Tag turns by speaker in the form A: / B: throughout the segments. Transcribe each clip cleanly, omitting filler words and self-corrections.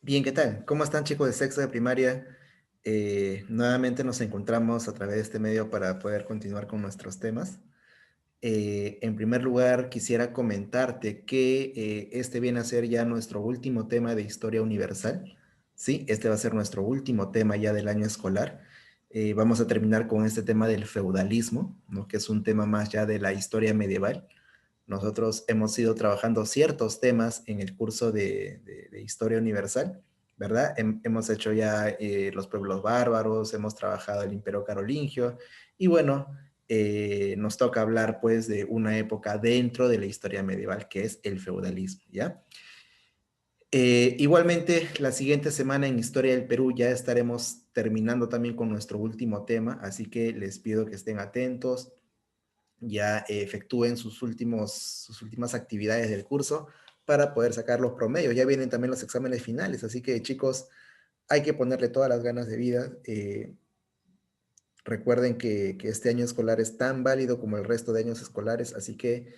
A: Bien, ¿qué tal? ¿Cómo están, chicos de sexto de primaria? Nuevamente nos encontramos a través de este medio para poder continuar con nuestros temas. En primer lugar, quisiera comentarte que este viene a ser ya nuestro último tema de historia universal. Sí, este va a ser nuestro último tema ya del año escolar. Vamos a terminar con este tema del feudalismo, ¿no? Que es un tema más ya de la historia medieval. Nosotros hemos ido trabajando ciertos temas en el curso de Historia Universal, ¿verdad? Hemos hecho ya los pueblos bárbaros, hemos trabajado el Imperio Carolingio y bueno, nos toca hablar pues de una época dentro de la historia medieval que es el feudalismo, ¿ya? Igualmente, la siguiente semana en Historia del Perú ya estaremos terminando también con nuestro último tema, así que les pido que estén atentos, ya efectúen sus últimas actividades del curso para poder sacar los promedios. Ya vienen también los exámenes finales, así que chicos, hay que ponerle todas las ganas de vida. Recuerden que este año escolar es tan válido como el resto de años escolares, así que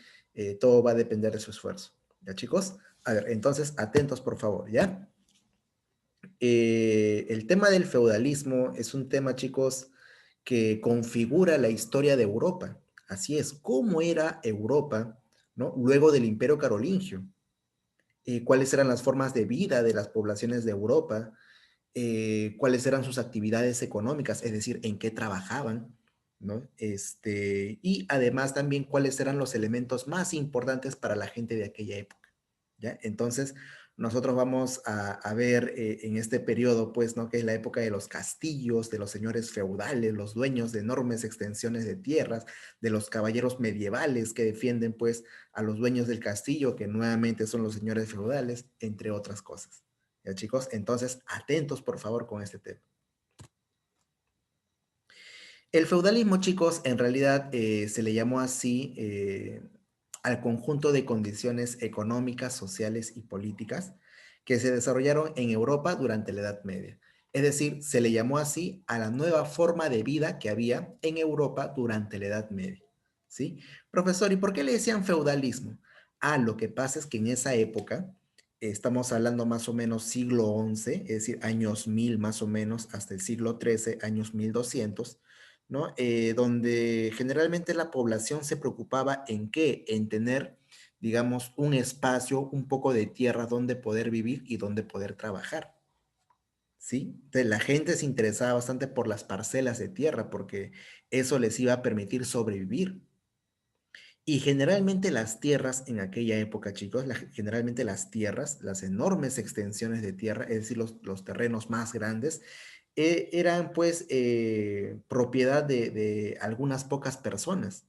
A: todo va a depender de su esfuerzo. ¿Ya chicos? A ver, entonces atentos por favor, ¿ya? El tema del feudalismo es un tema, chicos, que configura la historia de Europa. Así es, cómo era Europa, ¿no? Luego del Imperio Carolingio. Cuáles eran las formas de vida de las poblaciones de Europa, cuáles eran sus actividades económicas, es decir, en qué trabajaban, ¿no? Y además también cuáles eran los elementos más importantes para la gente de aquella época, ¿ya? Entonces, nosotros vamos a ver en este periodo, pues, ¿no? Que es la época de los castillos, de los señores feudales, los dueños de enormes extensiones de tierras, de los caballeros medievales que defienden, pues, a los dueños del castillo, que nuevamente son los señores feudales, entre otras cosas. ¿Ya, chicos? Entonces, atentos, por favor, con este tema. El feudalismo, chicos, en realidad se le llamó así al conjunto de condiciones económicas, sociales y políticas que se desarrollaron en Europa durante la Edad Media. Es decir, se le llamó así a la nueva forma de vida que había en Europa durante la Edad Media. ¿Sí? Profesor, ¿y por qué le decían feudalismo? Ah, lo que pasa es que en esa época, estamos hablando más o menos siglo XI, es decir, años 1000 más o menos, hasta el siglo XIII, años 1200, ¿no? Donde generalmente la población se preocupaba en qué, en tener, digamos, un espacio, un poco de tierra donde poder vivir y donde poder trabajar, ¿sí? Entonces, la gente se interesaba bastante por las parcelas de tierra porque eso les iba a permitir sobrevivir. Y generalmente las tierras en aquella época, chicos, generalmente las tierras, las enormes extensiones de tierra, es decir, los terrenos más grandes, eran pues propiedad de algunas pocas personas.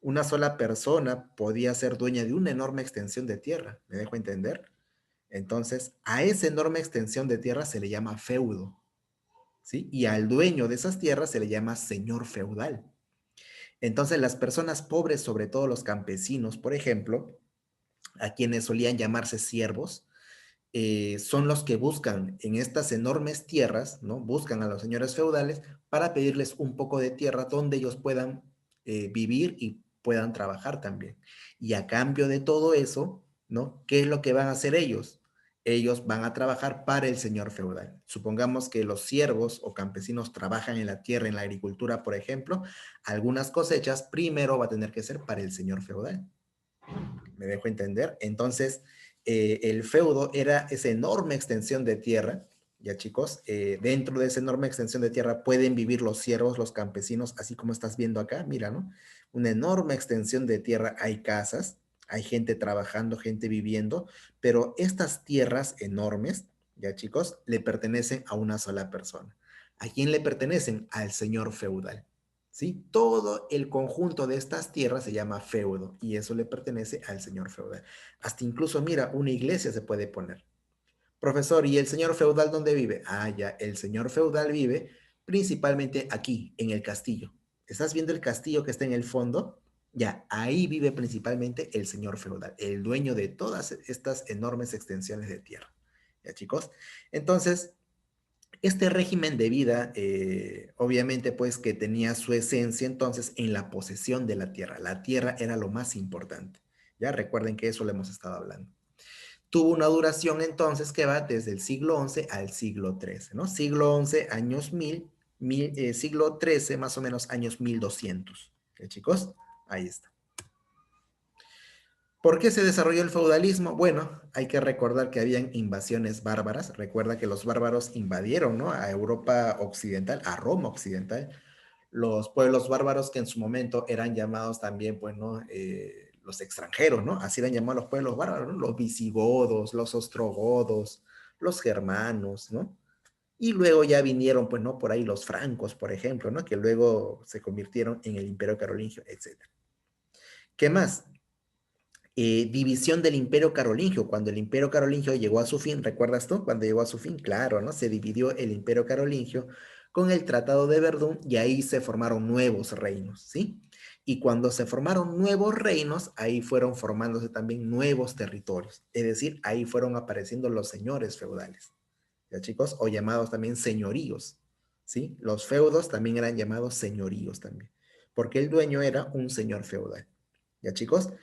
A: Una sola persona podía ser dueña de una enorme extensión de tierra, ¿me dejo entender? Entonces, a esa enorme extensión de tierra se le llama feudo, ¿sí? Y al dueño de esas tierras se le llama señor feudal. Entonces, las personas pobres, sobre todo los campesinos, por ejemplo, a quienes solían llamarse siervos, son los que buscan en estas enormes tierras, ¿no? Buscan a los señores feudales para pedirles un poco de tierra donde ellos puedan vivir y puedan trabajar también. Y a cambio de todo eso, ¿no? ¿Qué es lo que van a hacer ellos? Ellos van a trabajar para el señor feudal. Supongamos que los siervos o campesinos trabajan en la tierra, en la agricultura, por ejemplo, algunas cosechas primero va a tener que ser para el señor feudal. ¿Me dejo entender? Entonces, el feudo era esa enorme extensión de tierra, ya chicos, dentro de esa enorme extensión de tierra pueden vivir los siervos, los campesinos, así como estás viendo acá, mira, ¿no? Una enorme extensión de tierra, hay casas, hay gente trabajando, gente viviendo, pero estas tierras enormes, ya chicos, le pertenecen a una sola persona. ¿A quién le pertenecen? Al señor feudal. ¿Sí? Todo el conjunto de estas tierras se llama feudo y eso le pertenece al señor feudal. Hasta incluso, mira, una iglesia se puede poner. Profesor, ¿y el señor feudal dónde vive? Ah, ya, el señor feudal vive principalmente aquí, en el castillo. ¿Estás viendo el castillo que está en el fondo? Ya, ahí vive principalmente el señor feudal, el dueño de todas estas enormes extensiones de tierra. ¿Ya, chicos? Entonces, este régimen de vida, obviamente, pues que tenía su esencia entonces en la posesión de la tierra. La tierra era lo más importante. Ya recuerden que eso lo hemos estado hablando. tuvo una duración entonces que va desde el siglo XI al siglo XIII, ¿no? Siglo XI, años 1000, siglo XIII, más o menos años 1200. ¿Ok, chicos? Ahí está. ¿Por qué se desarrolló el feudalismo? Bueno, hay que recordar que habían invasiones bárbaras. Recuerda que los bárbaros invadieron, ¿no? A Europa occidental, a Roma occidental. Los pueblos bárbaros que en su momento eran llamados también, pues, ¿no? Los extranjeros, ¿no? Así eran llamados los pueblos bárbaros, ¿no? Los visigodos, los ostrogodos, los germanos, ¿no? Y luego ya vinieron, pues, ¿no? Por ahí los francos, por ejemplo, ¿no? Que luego se convirtieron en el Imperio Carolingio, etc. ¿Qué más? División del Imperio Carolingio. Cuando el Imperio Carolingio llegó a su fin, ¿recuerdas tú? Cuando llegó a su fin, claro, ¿no? Se dividió el Imperio Carolingio con el Tratado de Verdún y ahí se formaron nuevos reinos, ¿sí? Y cuando se formaron nuevos reinos, ahí fueron formándose también nuevos territorios. Es decir, ahí fueron apareciendo los señores feudales, ¿ya chicos? O llamados también señoríos, ¿sí? Los feudos también eran llamados señoríos también, porque el dueño era un señor feudal, ¿ya chicos?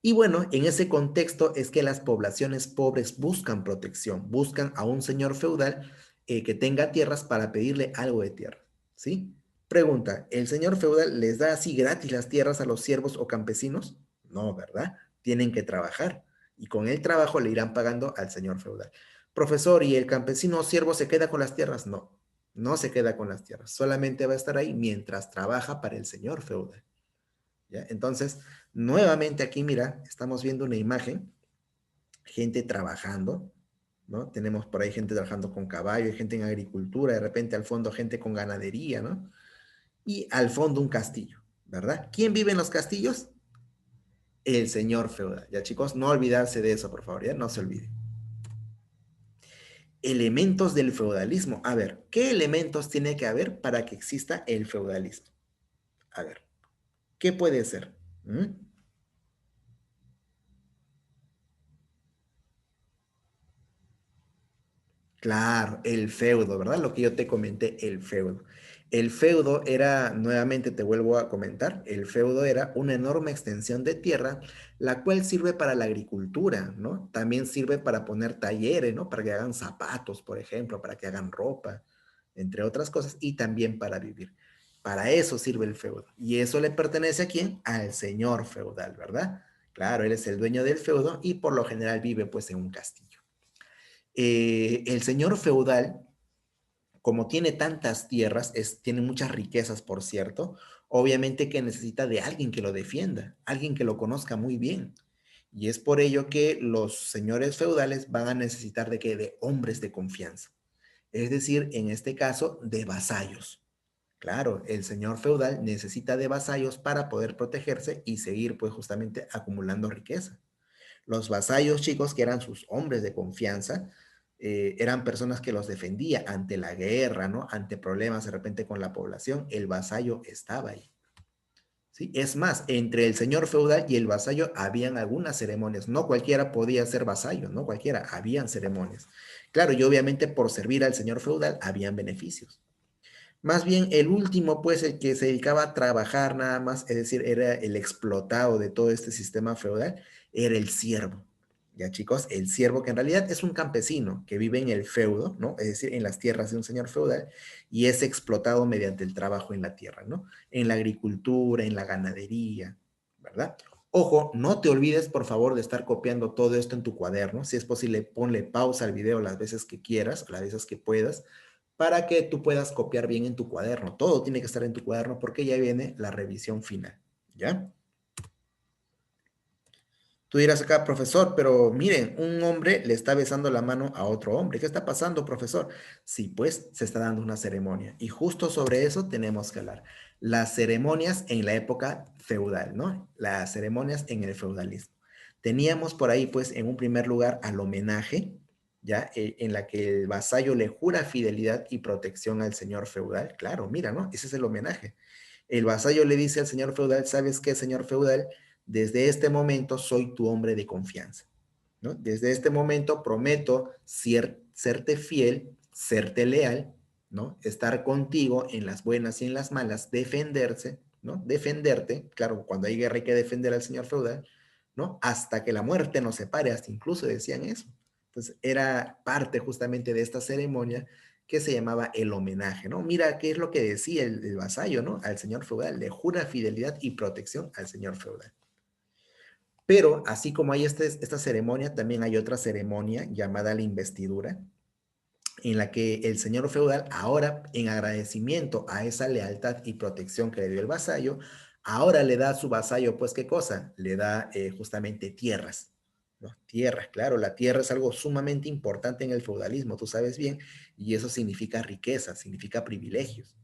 A: Y bueno, en ese contexto es que las poblaciones pobres buscan protección, buscan a un señor feudal que tenga tierras para pedirle algo de tierra, ¿sí? Pregunta, ¿el señor feudal les da así gratis las tierras a los siervos o campesinos? No, ¿verdad? Tienen que trabajar y con el trabajo le irán pagando al señor feudal. Profesor, ¿y el campesino o siervo se queda con las tierras? No, no se queda con las tierras, solamente va a estar ahí mientras trabaja para el señor feudal. ¿Ya? Entonces, nuevamente aquí, mira, estamos viendo una imagen, gente trabajando, ¿no? Tenemos por ahí gente trabajando con caballo, hay gente en agricultura, de repente al fondo gente con ganadería, ¿no? Y al fondo un castillo, ¿verdad? ¿Quién vive en los castillos? El señor feudal. Ya chicos, no olvidarse de eso, por favor, ya no se olviden. Elementos del feudalismo. A ver, ¿qué elementos tiene que haber para que exista el feudalismo? A ver, ¿qué puede ser? ¿Mm? Claro, el feudo, ¿verdad? Lo que yo te comenté, el feudo. El feudo era, nuevamente te vuelvo a comentar, el feudo era una enorme extensión de tierra, la cual sirve para la agricultura, ¿no? También sirve para poner talleres, ¿no? Para que hagan zapatos, por ejemplo, para que hagan ropa, entre otras cosas, y también para vivir. Para eso sirve el feudo. Y eso le pertenece a quién? Al señor feudal, ¿verdad? Claro, él es el dueño del feudo y por lo general vive pues en un castillo. El señor feudal, como tiene tantas tierras, tiene muchas riquezas, por cierto, obviamente que necesita de alguien que lo defienda, alguien que lo conozca muy bien. Y es por ello que los señores feudales van a necesitar de que de hombres de confianza. Es decir, en este caso, de vasallos. Claro, el señor feudal necesita de vasallos para poder protegerse y seguir, pues, justamente acumulando riqueza. Los vasallos, chicos, que eran sus hombres de confianza, eran personas que los defendía ante la guerra, ¿no? Ante problemas de repente con la población, el vasallo estaba ahí. ¿Sí? Es más, entre el señor feudal y el vasallo habían algunas ceremonias. No cualquiera podía ser vasallo, no cualquiera, habían ceremonias. Claro, y obviamente por servir al señor feudal habían beneficios. Más bien el último, pues el que se dedicaba a trabajar nada más, es decir, era el explotado de todo este sistema feudal, era el siervo. Ya chicos, el siervo que en realidad es un campesino que vive en el feudo, ¿no? Es decir, en las tierras de un señor feudal y es explotado mediante el trabajo en la tierra, ¿no? En la agricultura, en la ganadería, ¿verdad? Ojo, no te olvides, por favor, de estar copiando todo esto en tu cuaderno. Si es posible, ponle pausa al video las veces que quieras, las veces que puedas, para que tú puedas copiar bien en tu cuaderno. Todo tiene que estar en tu cuaderno porque ya viene la revisión final, ¿ya? Tú dirás acá, profesor, pero miren, un hombre le está besando la mano a otro hombre. ¿Qué está pasando, profesor? Sí, pues se está dando una ceremonia. Y justo sobre eso tenemos que hablar. Las ceremonias en la época feudal, ¿no? Las ceremonias en el feudalismo. Teníamos por ahí, pues, en un primer lugar al homenaje, ¿ya? En la que el vasallo le jura fidelidad y protección al señor feudal. Claro, mira, ¿no? Ese es el homenaje. El vasallo le dice al señor feudal, ¿sabes qué, señor feudal? Desde este momento soy tu hombre de confianza, ¿no? Desde este momento prometo serte fiel, serte leal, ¿no? Estar contigo en las buenas y en las malas, defenderse, ¿no? Defenderte, claro, cuando hay guerra hay que defender al señor feudal, ¿no? Hasta que la muerte nos separe, hasta incluso decían eso. Entonces, era parte justamente de esta ceremonia que se llamaba el homenaje, ¿no? Mira qué es lo que decía el vasallo, ¿no? Al señor feudal, le jura fidelidad y protección al señor feudal. Pero así como hay esta ceremonia, también hay otra ceremonia llamada la investidura, en la que el señor feudal ahora, en agradecimiento a esa lealtad y protección que le dio el vasallo, ahora le da a su vasallo, pues, ¿qué cosa? Le da justamente tierras, ¿no? Tierras, claro, la tierra es algo sumamente importante en el feudalismo, tú sabes bien, y eso significa riqueza, significa privilegios.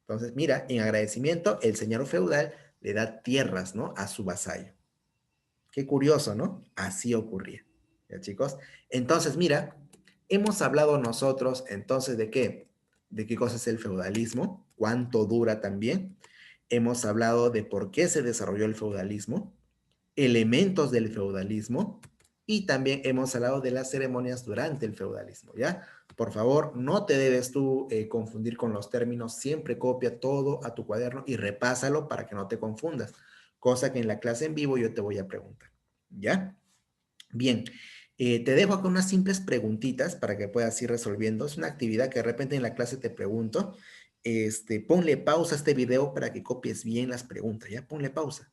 A: Entonces, mira, en agradecimiento, el señor feudal le da tierras, ¿no? A su vasallo. Qué curioso, ¿no? Así ocurría. ¿Ya, chicos? Entonces, mira, hemos hablado nosotros entonces de qué, de qué cosa es el feudalismo, cuánto dura también. Hemos hablado de por qué se desarrolló el feudalismo, elementos del feudalismo y también hemos hablado de las ceremonias durante el feudalismo, ¿ya? Por favor, no te debes tú confundir con los términos, siempre copia todo a tu cuaderno y repásalo para que no te confundas, cosa que en la clase en vivo yo te voy a preguntar, ¿ya? Bien, te dejo acá unas simples preguntitas para que puedas ir resolviendo. Es una actividad que de repente en la clase te pregunto. Ponle pausa a este video para que copies bien las preguntas, ¿ya? Ponle pausa.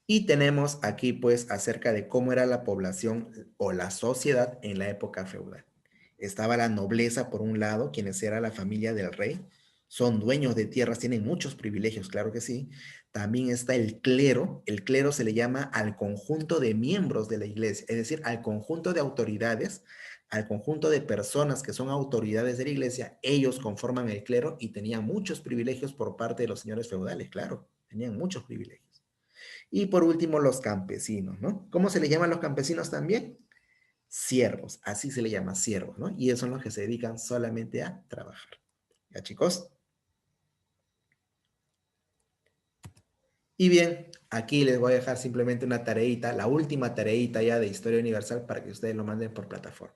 A: Y tenemos aquí pues acerca de cómo era la población o la sociedad en la época feudal. Estaba la nobleza por un lado, quienes era la familia del rey, son dueños de tierras, tienen muchos privilegios, claro que sí. También está el clero se le llama al conjunto de miembros de la iglesia, es decir, al conjunto de autoridades, al conjunto de personas que son autoridades de la iglesia, ellos conforman el clero y tenían muchos privilegios por parte de los señores feudales, claro, tenían muchos privilegios. Y por último, los campesinos, ¿no? ¿Cómo se les llama a los campesinos también? Siervos, así se le llama siervos, ¿no? Y esos son los que se dedican solamente a trabajar. ¿Ya, chicos? Y bien, aquí les voy a dejar simplemente una tareita, la última tareita ya de Historia Universal para que ustedes lo manden por plataforma.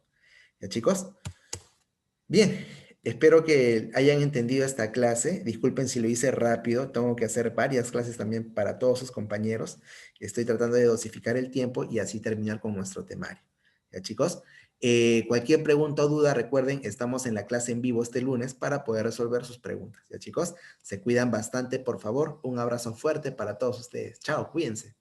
A: ¿Ya, chicos? Bien, espero que hayan entendido esta clase. Disculpen si lo hice rápido, tengo que hacer varias clases también para todos sus compañeros. Estoy tratando de dosificar el tiempo y así terminar con nuestro temario. ¿Ya, chicos? Cualquier pregunta o duda, recuerden, estamos en la clase en vivo este lunes para poder resolver sus preguntas. ¿Ya, chicos? Se cuidan bastante, por favor. Un abrazo fuerte para todos ustedes. Chao, cuídense.